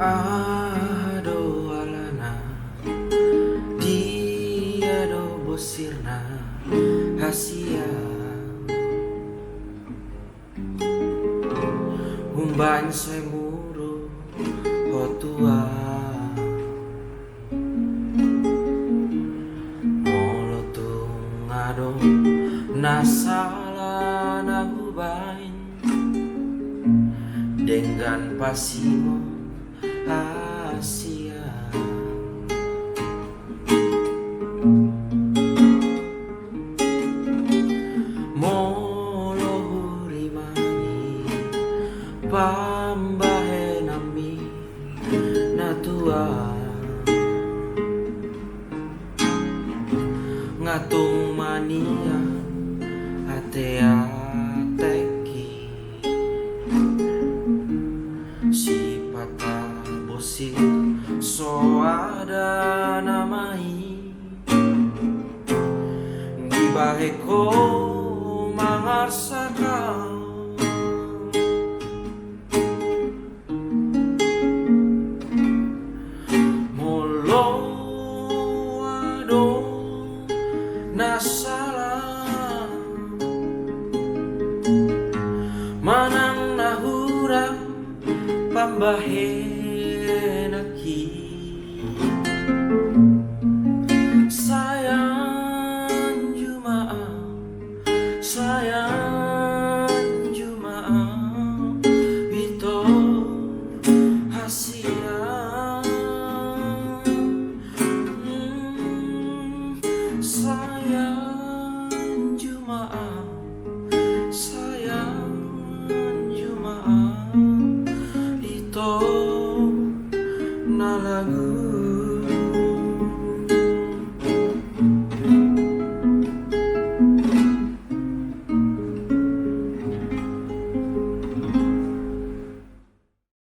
Ado alana dia do bosirna hasia umban semuru hotua molotung ado nasala nahubain dengan pasimo Asia molo hurimani pambahe nami natua ngatung mania atea teki si patah bosi so ada namai gibaheko mangarsaka molo ado nasala manang nahura pambahe naki sayang jumaah itu hasia sayang jumaah itu na lagu